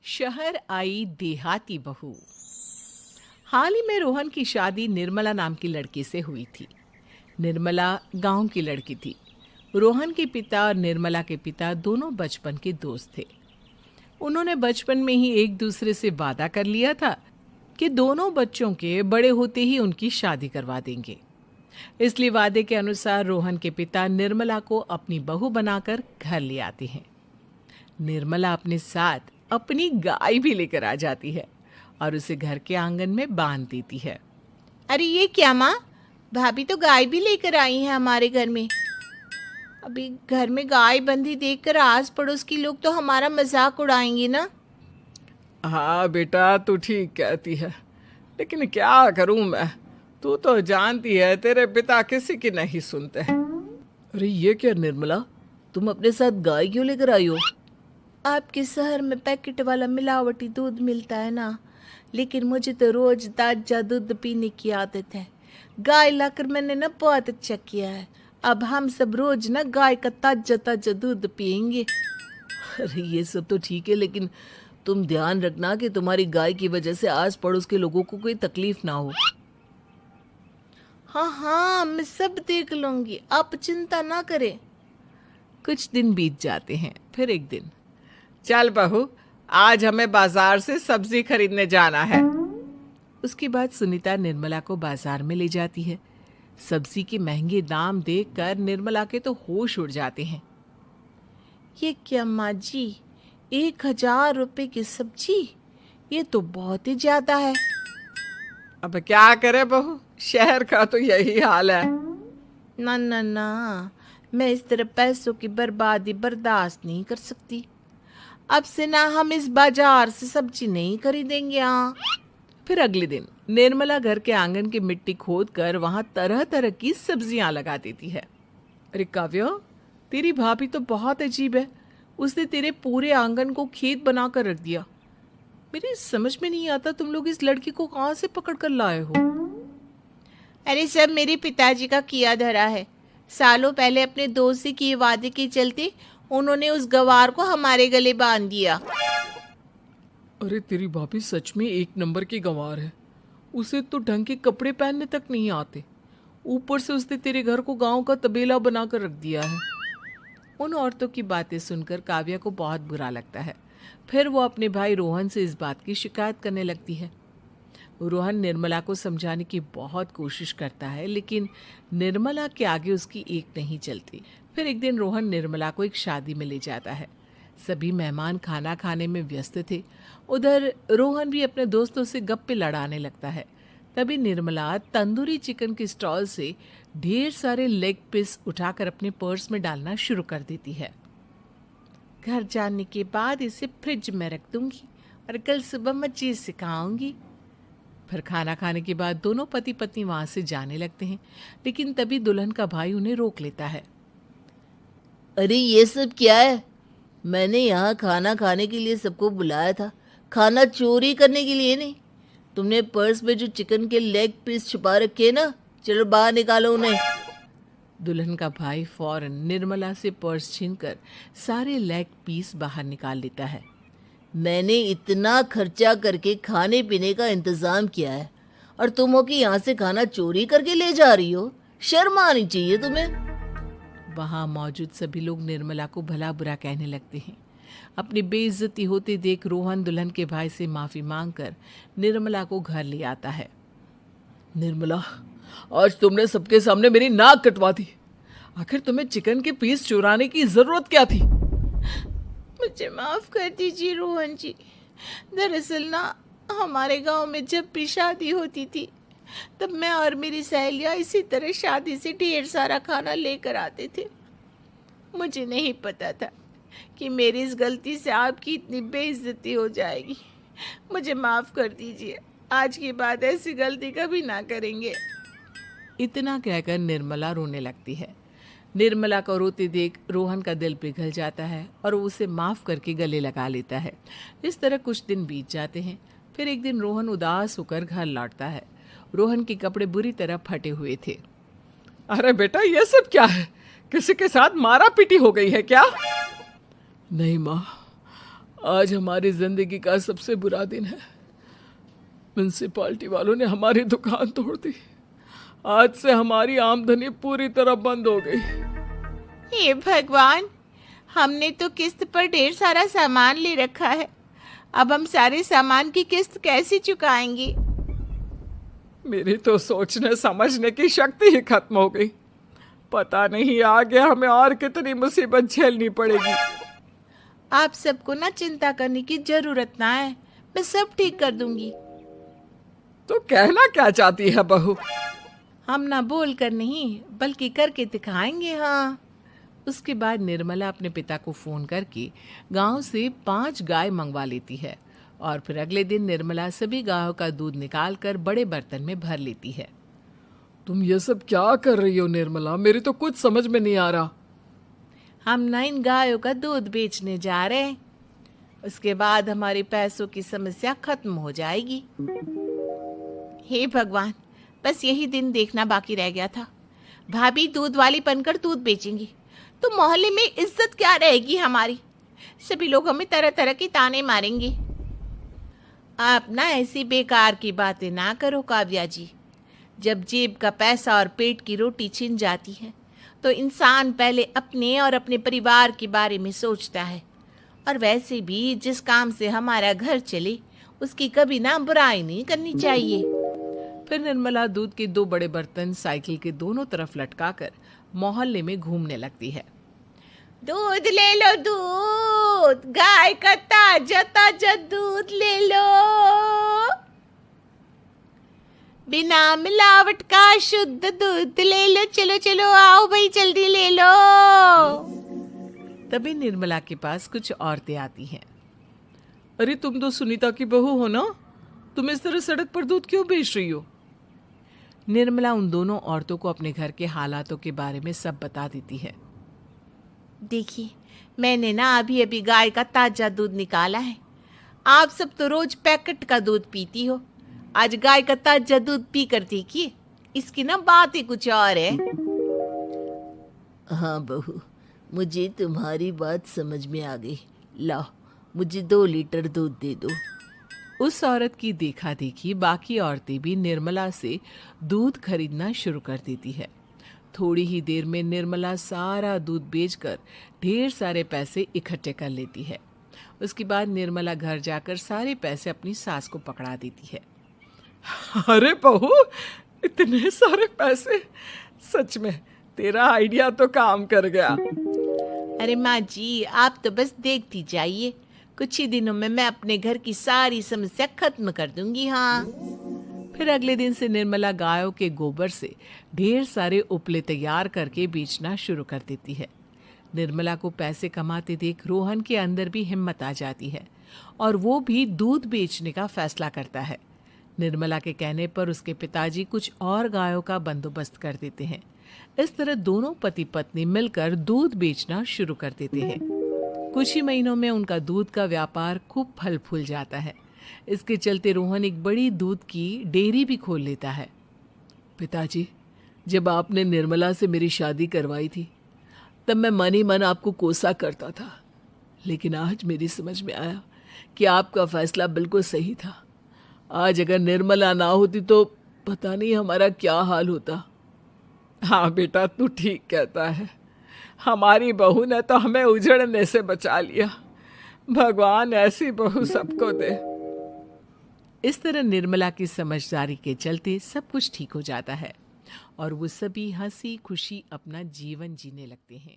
शहर आई देहाती बहू। हाल ही में रोहन की शादी निर्मला नाम की लड़की से हुई थी। निर्मला गांव की लड़की थी। रोहन के पिता और निर्मला के पिता दोनों बचपन के दोस्त थे। उन्होंने बचपन में ही एक दूसरे से वादा कर लिया था कि दोनों बच्चों के बड़े होते ही उनकी शादी करवा देंगे। इसलिए वादे के अनुसार रोहन के पिता निर्मला को अपनी बहू बनाकर घर ले आते हैं। निर्मला अपने साथ अपनी गाय भी लेकर आ जाती है और उसे घर के आंगन में बांध देती है। अरे ये क्या माँ, भाभी तो गाय भी लेकर आई है हमारे घर में। अभी घर में गाय बंधी देखकर आस पड़ोस के लोग तो हमारा मजाक उड़ाएंगे ना। हाँ बेटा, तू ठीक कहती है, लेकिन क्या करूं मैं। तू तो जानती है तेरे पिता किसी की नहीं सुनते। अरे ये क्या निर्मला, तुम अपने साथ गाय क्यों लेकर आई हो? आपके शहर में पैकेट वाला मिलावटी दूध मिलता है ना, लेकिन मुझे तो रोज ताजा दूध पीने की आदत है। गाय लाकर मैंने ना बहुत अच्छा किया है। अब हम सब रोज ना गाय का ताजा ताजा दूध पियेंगे। अरे ये सब तो ठीक है, लेकिन तुम ध्यान रखना कि तुम्हारी गाय की वजह से आस पड़ोस के लोगों को कोई तकलीफ ना हो। हाँ हाँ, मैं सब देख लूंगी, आप चिंता ना करें। कुछ दिन बीत जाते हैं। फिर एक दिन, चल बहू, आज हमें बाजार से सब्जी खरीदने जाना है। उसके बाद सुनीता निर्मला को बाजार में ले जाती है। सब्जी के महंगे दाम देखकर निर्मला के तो होश उड़ जाते हैं। ये क्या माँ जी, 1,000 रुपए की सब्जी, ये तो बहुत ही ज्यादा है। अब क्या करे बहू, शहर का तो यही हाल है। ना ना ना, मैं इस तरह पैसों की बर्बादी बर्दाश्त नहीं कर सकती। अब से ना हम इस बाजार से सब्जी नहीं खरीदेंगे। हाँ। फिर अगले दिन निर्मला घर के आंगन की मिट्टी खोद कर वहां तरह तरह की सब्जियां लगा देती है। अरे काव्या, तेरी भाभी तो बहुत अजीब है। उसने तेरे पूरे आंगन को खेत बनाकर रख दिया। मेरी समझ में नहीं आता, तुम लोग इस लड़की को कहाँ से पकड़ कर लाए हो? अरे सब मेरे पिताजी का किया धरा है। सालों पहले अपने दोस्त से किए वादे के चलते उन्होंने उस गवार को हमारे गले बांध दिया। अरे तेरी भाभी सच में एक नंबर की गंवार है। उसे तो ढंग के कपड़े पहनने तक नहीं आते, ऊपर से उसने तेरे घर को गांव का तबेला बनाकर रख दिया है। उन औरतों की बातें सुनकर काव्या को बहुत बुरा लगता है। फिर वो अपने भाई रोहन से इस बात की शिकायत करने लगती है। रोहन निर्मला को समझाने की बहुत कोशिश करता है, लेकिन निर्मला के आगे उसकी एक नहीं चलती। फिर एक दिन रोहन निर्मला को एक शादी में ले जाता है। सभी मेहमान खाना खाने में व्यस्त थे। उधर रोहन भी अपने दोस्तों से गप्पे लड़ाने लगता है। तभी निर्मला तंदूरी चिकन के स्टॉल से ढेर सारे लेग पीस उठाकर अपने पर्स में डालना शुरू कर देती है। घर जाने के बाद इसे फ्रिज में रख दूंगी और कल सुबह मैं चीज सिखाऊंगी। फिर खाना खाने के बाद दोनों पति पत्नी वहां से जाने लगते हैं, लेकिन तभी दुल्हन का भाई उन्हें रोक लेता है। अरे ये सब क्या है? मैंने यहाँ खाना खाने के लिए सबको बुलाया था, खाना चोरी करने के लिए नहीं। तुमने पर्स में जो चिकन के लेग पीस छुपा रखे ना, चलो बाहर निकालो उन्हें। दुल्हन का भाई फौरन निर्मला से पर्स छीनकर सारे लेग पीस बाहर निकाल लेता है। मैंने इतना खर्चा करके खाने पीने का इंतजाम किया है और तुम हो कि यहाँ से खाना चोरी करके ले जा रही हो? शर्म आनी चाहिए तुम्हें। वहां मौजूद सभी लोग निर्मला को भला बुरा कहने लगते हैं। अपनी बेइज्जती होते देख रोहन दुल्हन के भाई से माफी मांगकर निर्मला को घर ले आता है। निर्मला, आज तुमने सबके सामने मेरी नाक कटवा दी। आखिर तुम्हें चिकन के पीस चुराने की जरूरत क्या थी? मुझे माफ कर दीजिए रोहन जी। दरअसल ना, हमारे गांव में जब भी शादी होती थी तब मैं और मेरी सहेलियां इसी तरह शादी से ढेर सारा खाना लेकर आते थे। मुझे नहीं पता था कि मेरी इस गलती से आपकी इतनी बेइज्जती हो जाएगी। मुझे माफ कर दीजिए, आज के बाद ऐसी गलती कभी ना करेंगे। इतना कहकर निर्मला रोने लगती है। निर्मला को रोते देख रोहन का दिल पिघल जाता है और वो उसे माफ करके गले लगा लेता है। इस तरह कुछ दिन बीत जाते हैं। फिर एक दिन रोहन उदास होकर घर लौटता है। रोहन के कपड़े बुरी तरह फटे हुए थे। अरे बेटा, ये सब क्या है? किसी के साथ मारा पीटी हो गई है क्या? नहीं माँ, आज हमारी जिंदगी का सबसे बुरा दिन है। म्यूनसिपालिटी वालों ने हमारी दुकान तोड़ दी। आज से हमारी आमदनी पूरी तरह बंद हो गई। हे भगवान, हमने तो किस्त पर ढेर सारा सामान ले रखा है। अब हम सारे सामान की किस्त कैसे चुकाएंगे? मेरी तो सोचने समझने की शक्ति ही खत्म हो गई। पता नहीं आगे हमें और कितनी मुसीबत झेलनी पड़ेगी। आप सबको ना चिंता करने की जरूरत ना है, मैं सब ठीक कर दूंगी। तो कहना क्या चाहती है बहू? हम ना बोल कर नहीं बल्कि करके दिखाएंगे। हाँ। उसके बाद निर्मला अपने पिता को फोन करके गांव से 5 गाय मंगवा लेती है और फिर अगले दिन निर्मला सभी गायों का दूध निकाल कर बड़े बर्तन में भर लेती है। तुम ये सब क्या कर रही हो निर्मला? मेरी तो कुछ समझ में नहीं आ रहा। हम ना इन गायों का दूध बेचने जा रहे हैं। उसके बाद हमारे पैसों की समस्या खत्म हो जाएगी। हे भगवान, बस यही दिन देखना बाकी रह गया था। भाभी दूध वाली बनकर दूध बेचेंगी तो मोहल्ले में इज्जत क्या रहेगी हमारी? सभी लोग हमें तरह तरह के ताने मारेंगे। आप ना ऐसी बेकार की बातें ना करो काव्या जी। जब जेब का पैसा और पेट की रोटी छिन जाती है तो इंसान पहले अपने और अपने परिवार के बारे में सोचता है। और वैसे भी जिस काम से हमारा घर चले उसकी कभी ना बुराई नहीं करनी चाहिए। फिर निर्मला दूध के 2 बड़े बर्तन साइकिल के दोनों तरफ लटकाकर मोहल्ले में घूमने लगती है। दूध ले लो, दूध, गाय का ताजा ताजा दूध ले लो, बिना मिलावट का शुद्ध दूध ले लो। चलो चलो आओ भाई, जल्दी ले लो। तभी निर्मला के पास कुछ औरतें आती हैं। अरे तुम तो सुनीता की बहू हो ना? तुम इस तरह सड़क पर दूध क्यों बेच रही हो? निर्मला उन दोनों औरतों को अपने घर के हालातों के बारे में सब बता देती है। देखिए, मैंने ना अभी अभी गाय का ताजा दूध निकाला है। आप सब तो रोज पैकेट का दूध पीती हो, आज गाय का ताजा दूध पी कर देखिए, इसकी ना बात ही कुछ और है। हाँ बहू, मुझे तुम्हारी बात समझ में आ गई। लाओ, मुझे 2 लीटर दूध दे दो। उस औरत की देखा देखी बाकी औरतें भी निर्मला से दूध खरीदना शुरू कर देती है। थोड़ी ही देर में निर्मला सारा दूध बेचकर ढेर सारे पैसे इकट्ठे कर लेती है। उसके बाद निर्मला घर जाकर सारे पैसे अपनी सास को पकड़ा देती है। अरे बहू, इतने सारे पैसे! सच में तेरा आइडिया तो काम कर गया। अरे माँ जी, आप तो बस देखती जाइए, कुछ ही दिनों में मैं अपने घर की सारी समस्या खत्म कर दूंगी। हाँ। फिर अगले दिन से निर्मला गायों के गोबर से ढेर सारे उपले तैयार करके बेचना शुरू कर देती है। निर्मला को पैसे कमाते देख रोहन के अंदर भी हिम्मत आ जाती है और वो भी दूध बेचने का फैसला करता है। निर्मला के कहने पर उसके पिताजी कुछ और गायों का बंदोबस्त कर देते हैं। इस तरह दोनों पति पत्नी मिलकर दूध बेचना शुरू कर देते हैं। कुछ ही महीनों में उनका दूध का व्यापार खूब फल फूल जाता है। इसके चलते रोहन एक बड़ी दूध की डेयरी भी खोल लेता है। पिताजी, जब आपने निर्मला से मेरी शादी करवाई थी तब मैं मन ही मन आपको कोसा करता था, लेकिन आज मेरी समझ में आया कि आपका फैसला बिल्कुल सही था। आज अगर निर्मला ना होती तो पता नहीं हमारा क्या हाल होता। हाँ बेटा, तू ठीक कहता है। हमारी बहू ने तो हमें उजड़ने से बचा लिया। भगवान ऐसी बहू सबको दे। इस तरह निर्मला की समझदारी के चलते सब कुछ ठीक हो जाता है और वो सभी हंसी खुशी अपना जीवन जीने लगते हैं।